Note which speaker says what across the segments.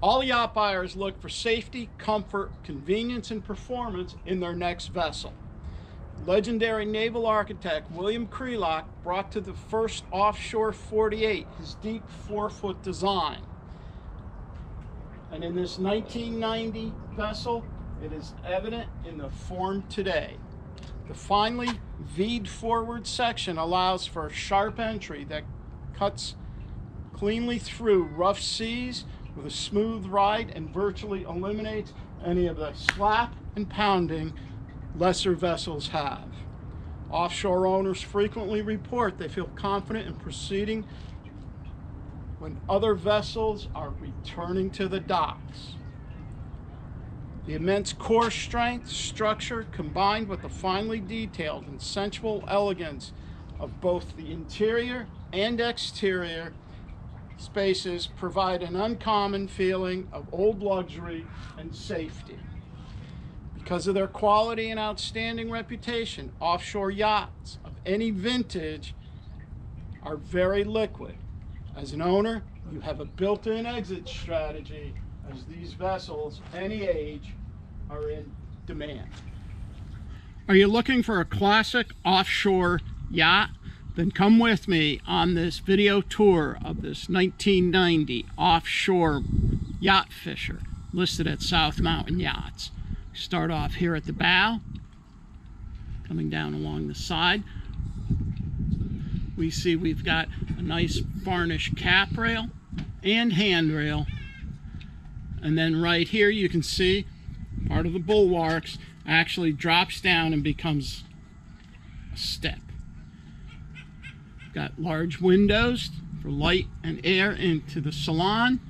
Speaker 1: All yacht buyers look for safety, comfort, convenience, and performance in their next vessel. Legendary naval architect William Crelock brought to the first Offshore 48 his deep 4-foot design. And in this 1990 vessel, it is evident in the form today. The finely V'd forward section allows for a sharp entry that cuts cleanly through rough seas with a smooth ride and virtually eliminates any of the slap and pounding lesser vessels have. Offshore owners frequently report they feel confident in proceeding when other vessels are returning to the docks. The immense core strength, structure, combined with the finely detailed and sensual elegance of both the interior and exterior spaces provide an uncommon feeling of old luxury and safety. Because of their quality and outstanding reputation, offshore yachts of any vintage are very liquid. As an owner, you have a built-in exit strategy as these vessels, any age, are in demand. Are you looking for a classic offshore yacht? Then come with me on this video tour of this 1990 offshore YachtFisher listed at South Mountain Yachts. Start off here at the bow, coming down along the side. We see we've got a nice varnished cap rail and handrail. And then right here you can see part of the bulwarks actually drops down and becomes a step. Got large windows for light and air into the salon.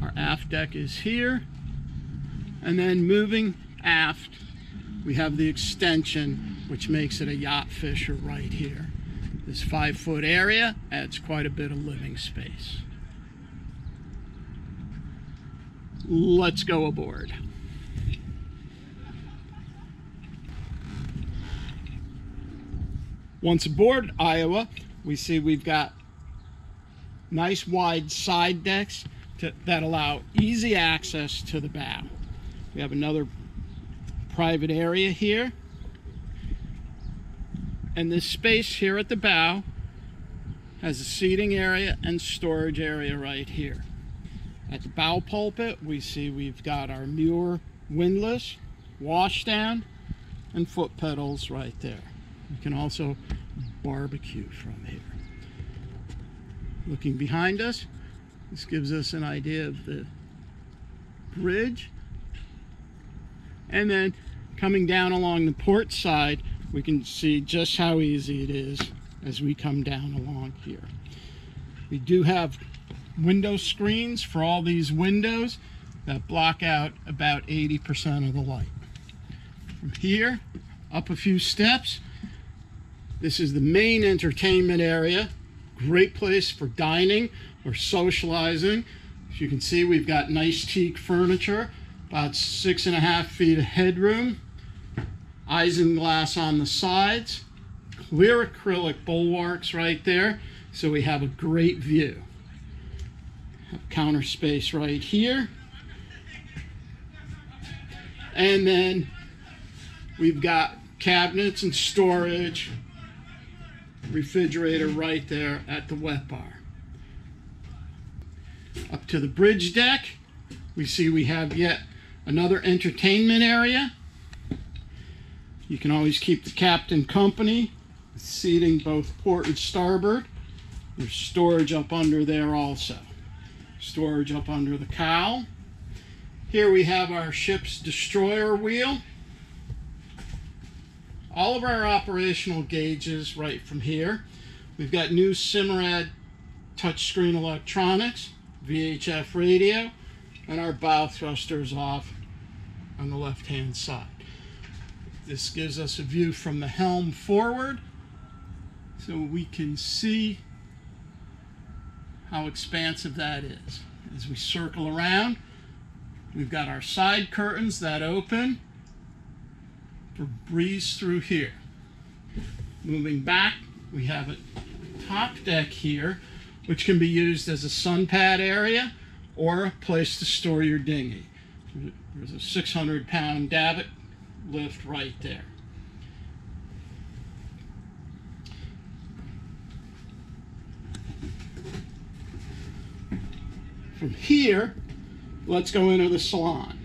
Speaker 1: Our aft deck is here. And then moving aft, we have the extension, which makes it a YachtFisher right here. This 5-foot area adds quite a bit of living space. Let's go aboard. Once aboard Iowa, we see we've got nice wide side decks that allow easy access to the bow. We have another private area here. And this space here at the bow has a seating area and storage area right here. At the bow pulpit, we see we've got our Muir windlass, washdown, and foot pedals right there. You can also barbecue from here. Looking behind us, this gives us an idea of the bridge. And then coming down along the port side, we can see just how easy it is as we come down along here. We do have window screens for all these windows that block out about 80% of the light. From here, up a few steps, this is the main entertainment area. Great place for dining or socializing. As you can see, we've got nice teak furniture, about 6.5 feet of headroom, isinglass on the sides, clear acrylic bulwarks right there, so we have a great view. Have counter space right here. And then we've got cabinets and storage, refrigerator right there at the wet bar. Up to the bridge deck, we see we have yet another entertainment area. You can always keep the captain company, seating both port and starboard. There's storage up under there also. Storage up under the cowl. Here we have our ship's destroyer wheel. All of our operational gauges right from here. We've got new Simrad touchscreen electronics, VHF radio, and our bow thrusters off on the left-hand side. This gives us a view from the helm forward, so we can see how expansive that is. As we circle around, we've got our side curtains that open for breeze through here. Moving back, we have a top deck here, which can be used as a sun pad area or a place to store your dinghy. There's a 600-pound davit lift right there. From here, let's go into the salon.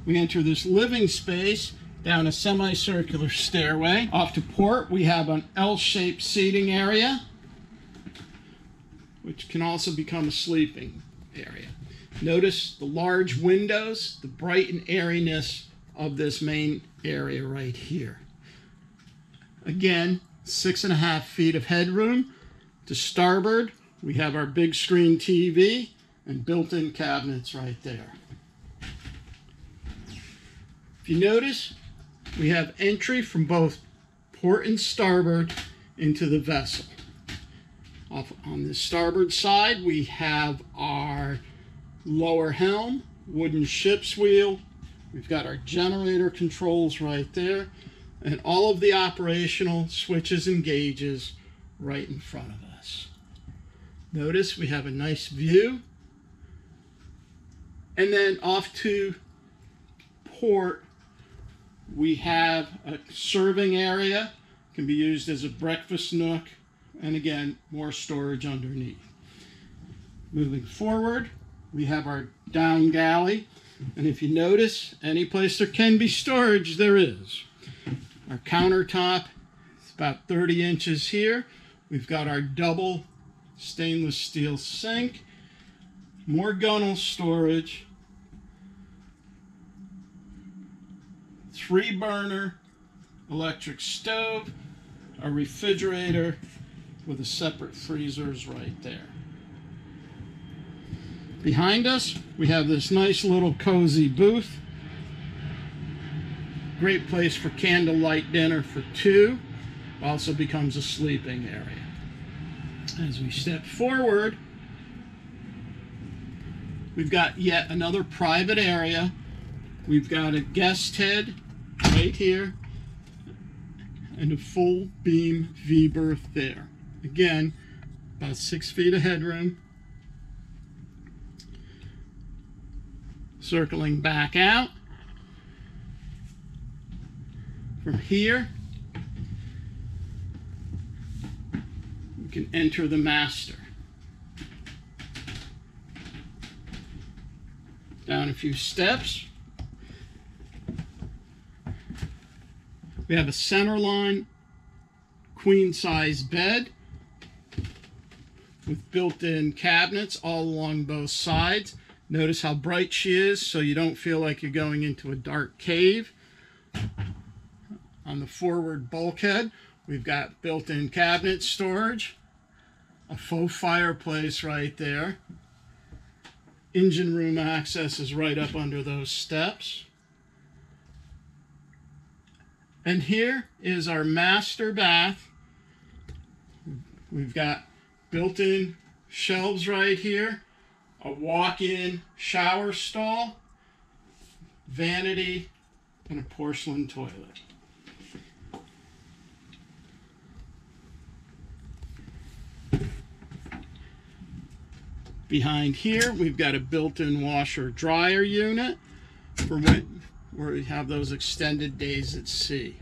Speaker 1: We enter this living space down a semicircular stairway. Off to port, we have an L-shaped seating area, which can also become a sleeping area. Notice the large windows, the bright and airiness of this main area right here. Again, 6.5 feet of headroom. To starboard, we have our big screen TV and built-in cabinets right there. If you notice, we have entry from both port and starboard into the vessel. Off on the starboard side, we have our lower helm, wooden ship's wheel. We've got our generator controls right there, and all of the operational switches and gauges right in front of us. Notice we have a nice view. And then off to port, we have a serving area. It can be used as a breakfast nook, and again, more storage underneath. Moving forward, we have our down galley, and if you notice, any place there can be storage, there is. Our countertop is about 30 inches here. We've got our double stainless steel sink, more gunnel storage, 3-burner electric stove, a refrigerator with a separate freezers right there. Behind us, we have this nice little cozy booth. Great place for candlelight dinner for 2. Also becomes a sleeping area. As we step forward, we've got yet another private area. We've got a guest head right here and a full beam V-berth there. Again, about 6 feet of headroom. Circling back out. From here, we can enter the master. Down a few steps. We have a centerline queen-size bed with built-in cabinets all along both sides. Notice how bright she is so you don't feel like you're going into a dark cave. On the forward bulkhead, we've got built-in cabinet storage, a faux fireplace right there. Engine room access is right up under those steps. And here is our master bath. We've got built-in shelves right here, a walk-in shower stall, vanity, and a porcelain toilet. Behind here, we've got a built-in washer-dryer unit for when we have those extended days at sea.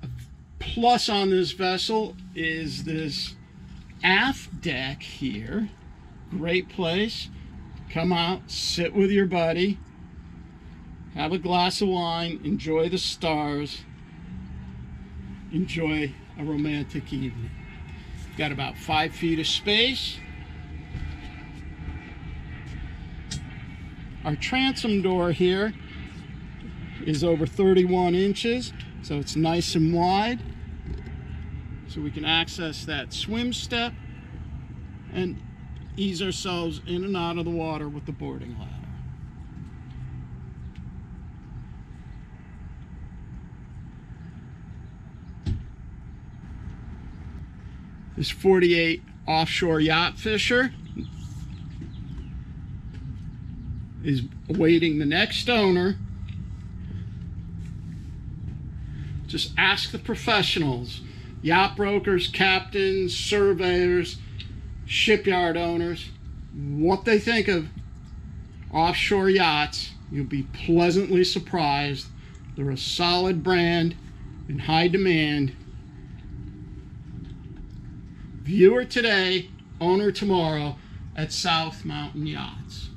Speaker 1: A plus on this vessel is this aft deck here. Great place. Come out, sit with your buddy, have a glass of wine, enjoy the stars, enjoy a romantic evening. Got about 5 feet of space. Our transom door here is over 31 inches, so it's nice and wide. So we can access that swim step and ease ourselves in and out of the water with the boarding ladder. This 48 Offshore YachtFisher is awaiting the next owner. Just ask the professionals, yacht brokers, captains, surveyors. shipyard owners what they think of Offshore Yachts, you'll be pleasantly surprised. They're a solid brand in high demand. Viewer today, owner tomorrow at South Mountain Yachts.